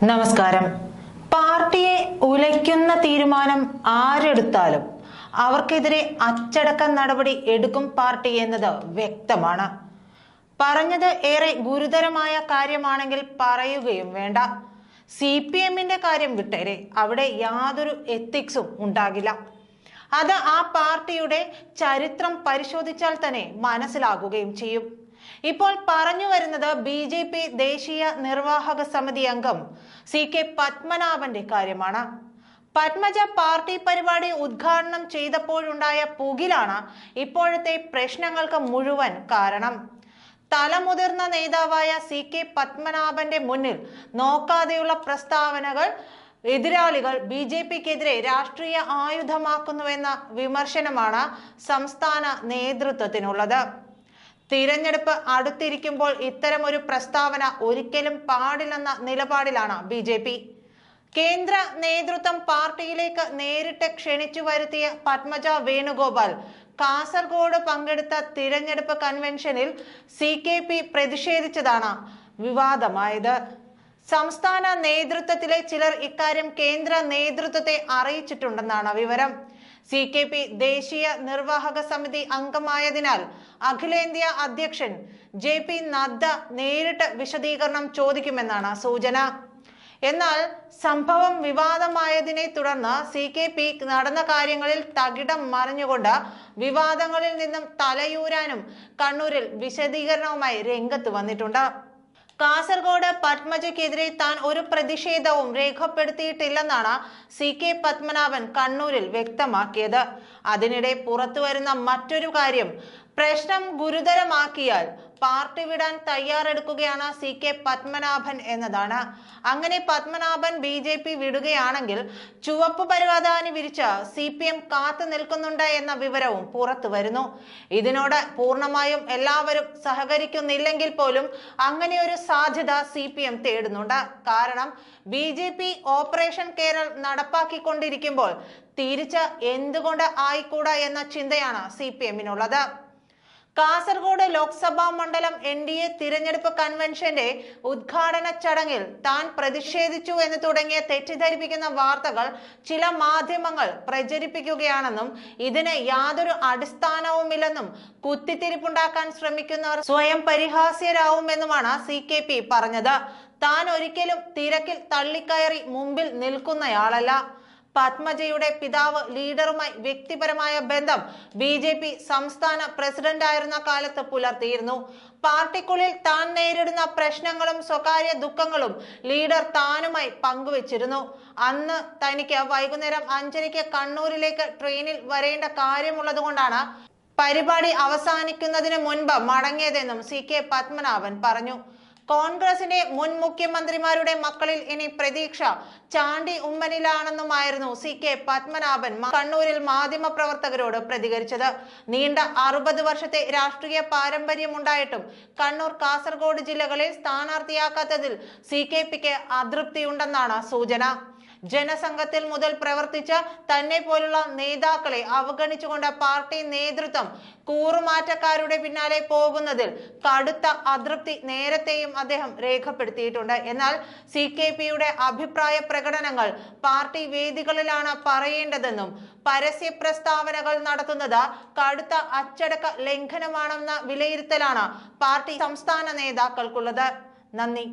നമസ്കാരം. പാർട്ടിയെ ഉലയ്ക്കുന്ന തീരുമാനം ആരെടുത്താലും അവർക്കെതിരെ അച്ചടക്ക നടപടി എടുക്കും പാർട്ടി എന്നത് വ്യക്തമാണ്. പറഞ്ഞത് ഏറെ ഗുരുതരമായ കാര്യമാണെങ്കിൽ പറയുകയും വേണ്ട. CPM-ന്റെ കാര്യം വിട്ടേരെ, അവിടെ യാതൊരു എത്തിക്സും ഉണ്ടാകില്ല. അത് ആ പാർട്ടിയുടെ ചരിത്രം പരിശോധിച്ചാൽ തന്നെ മനസ്സിലാകുകയും ചെയ്യും. ഇപ്പോൾ പറഞ്ഞു വരുന്നത് BJP ദേശീയ നിർവാഹക സമിതി അംഗം CK പത്മനാഭന്റെ കാര്യമാണ്. പത്മജ പാർട്ടി പരിപാടി ഉദ്ഘാടനം ചെയ്തപ്പോഴുണ്ടായ പുകിലാണ് ഇപ്പോഴത്തെ പ്രശ്നങ്ങൾക്ക് മുഴുവൻ കാരണം. തലമുതിർന്ന നേതാവായ CK പത്മനാഭന്റെ മുന്നിൽ നോക്കാതെയുള്ള പ്രസ്താവനകൾ എതിരാളികൾ BJP-ക്കെതിരെ രാഷ്ട്രീയ ആയുധമാക്കുന്നുവെന്ന വിമർശനമാണ് സംസ്ഥാന നേതൃത്വത്തിനുള്ളത്. തിരഞ്ഞെടുപ്പ് അടുത്തിരിക്കുമ്പോൾ ഇത്തരം ഒരു പ്രസ്താവന ഒരിക്കലും പാടില്ലെന്ന നിലപാടിലാണ് BJP. കേന്ദ്ര നേതൃത്വം പാർട്ടിയിലേക്ക് നേരിട്ട് ക്ഷണിച്ചു വരുത്തിയ പത്മജ വേണുഗോപാൽ കാസർഗോഡ് പങ്കെടുത്ത തിരഞ്ഞെടുപ്പ് കൺവെൻഷനിൽ CKP പ്രതിഷേധിച്ചതാണ് വിവാദമായത്. സംസ്ഥാന നേതൃത്വത്തിലെ ചിലർ ഇക്കാര്യം കേന്ദ്ര നേതൃത്വത്തെ അറിയിച്ചിട്ടുണ്ടെന്നാണ് വിവരം. CKP ദേശീയ നിർവാഹക സമിതി അംഗമായതിനാൽ അഖിലേന്ത്യാ അധ്യക്ഷൻ JP നദ്ദ നേരിട്ട് വിശദീകരണം ചോദിക്കുമെന്നാണ് സൂചന. എന്നാൽ സംഭവം വിവാദമായതിനെ തുടർന്ന് CKP നടന്ന കാര്യങ്ങളിൽ തകിടം മറിഞ്ഞുകൊണ്ട് വിവാദങ്ങളിൽ നിന്നും തലയൂരാനും കണ്ണൂരിൽ വിശദീകരണവുമായി രംഗത്ത് വന്നിട്ടുണ്ട്. കാസർഗോഡ് പത്മജയ്ക്കെതിരെ താൻ ഒരു പ്രതിഷേധവും രേഖപ്പെടുത്തിയിട്ടില്ലെന്നാണ് CK പത്മനാഭൻ കണ്ണൂരിൽ വ്യക്തമാക്കിയത്. അതിനിടെ പുറത്തുവരുന്ന മറ്റൊരു കാര്യം, പ്രശ്നം ഗുരുതരമാക്കിയാൽ പാർട്ടി വിടാൻ തയ്യാറെടുക്കുകയാണ് CK പത്മനാഭൻ എന്നതാണ്. അങ്ങനെ പത്മനാഭൻ BJP വിടുകയാണെങ്കിൽ ചുവപ്പ് പരവതാനി വിരിച്ച് CPM കാത്തു നിൽക്കുന്നുണ്ട് എന്ന വിവരവും പുറത്തു വരുന്നു. ഇതിനോട് പൂർണ്ണമായും എല്ലാവരും സഹകരിക്കുന്നില്ലെങ്കിൽ പോലും അങ്ങനെ ഒരു സാധ്യത CPM തേടുന്നുണ്ട്. കാരണം BJP ഓപ്പറേഷൻ കേരൾ നടപ്പാക്കിക്കൊണ്ടിരിക്കുമ്പോൾ തിരിച്ച് എന്തുകൊണ്ട് ആയിക്കൂടാ എന്ന ചിന്തയാണ് CPM-നുള്ളത്. കാസർഗോഡ് ലോക്സഭാ മണ്ഡലം NDA തിരഞ്ഞെടുപ്പ് കൺവെൻഷന്റെ ഉദ്ഘാടന ചടങ്ങിൽ താൻ പ്രതിഷേധിച്ചു എന്ന് തുടങ്ങിയ തെറ്റിദ്ധരിപ്പിക്കുന്ന വാർത്തകൾ ചില മാധ്യമങ്ങൾ പ്രചരിപ്പിക്കുകയാണെന്നും ഇതിന് യാതൊരു അടിസ്ഥാനവുമില്ലെന്നും കുത്തിത്തിരിപ്പുണ്ടാക്കാൻ ശ്രമിക്കുന്നവർ സ്വയം പരിഹാസ്യരാവുമെന്നുമാണ് CKP പറഞ്ഞത്. താൻ ഒരിക്കലും തിരക്കിൽ തള്ളിക്കയറി മുമ്പിൽ നിൽക്കുന്നയാളല്ല. പത്മജയുടെ പിതാവ് ലീഡറുമായി വ്യക്തിപരമായ ബന്ധം BJP സംസ്ഥാന പ്രസിഡന്റായിരുന്ന കാലത്ത് പുലർത്തിയിരുന്നു. പാർട്ടിക്കുള്ളിൽ താൻ നേരിടുന്ന പ്രശ്നങ്ങളും സ്വകാര്യ ദുഃഖങ്ങളും ലീഡർ താനുമായി പങ്കുവച്ചിരുന്നു. അന്ന് തനിക്ക് വൈകുന്നേരം 5:30 കണ്ണൂരിലേക്ക് ട്രെയിനിൽ വരേണ്ട കാര്യമുള്ളതുകൊണ്ടാണ് പരിപാടി അവസാനിക്കുന്നതിന് മുൻപ് മടങ്ങിയതെന്നും CK പത്മനാഭൻ പറഞ്ഞു. കോൺഗ്രസിന്റെ മുൻ മുഖ്യമന്ത്രിമാരുടെ മക്കളിൽ ഇനി പ്രതീക്ഷ ചാണ്ടി ഉമ്മനിലാണെന്നുമായിരുന്നു CK പത്മനാഭൻ കണ്ണൂരിൽ മാധ്യമപ്രവർത്തകരോട് പ്രതികരിച്ചത്. നീണ്ട 60 വർഷത്തെ രാഷ്ട്രീയ പാരമ്പര്യമുണ്ടായിട്ടും കണ്ണൂർ, കാസർഗോഡ് ജില്ലകളിൽ സ്ഥാനാർത്ഥിയാക്കാത്തതിൽ CKPക്ക് അതൃപ്തിയുണ്ടെന്നാണ് സൂചന. ജനസംഘത്തിൽ മുതൽ പ്രവർത്തിച്ച തന്നെ പോലുള്ള നേതാക്കളെ അവഗണിച്ചുകൊണ്ട് പാർട്ടി നേതൃത്വം കൂറുമാറ്റക്കാരുടെ പിന്നാലെ പോകുന്നതിൽ കടുത്ത അതൃപ്തി നേരത്തെയും അദ്ദേഹം രേഖപ്പെടുത്തിയിട്ടുണ്ട്. എന്നാൽ CKPയുടെ അഭിപ്രായ പ്രകടനങ്ങൾ പാർട്ടി വേദികളിലാണ് പറയേണ്ടതെന്നും പരസ്യ പ്രസ്താവനകൾ നടത്തുന്നത് കടുത്ത അച്ചടക്ക ലംഘനമാണെന്ന വിലയിരുത്തലാണ് പാർട്ടി സംസ്ഥാന നേതാക്കൾക്കുള്ളത്. നന്ദി.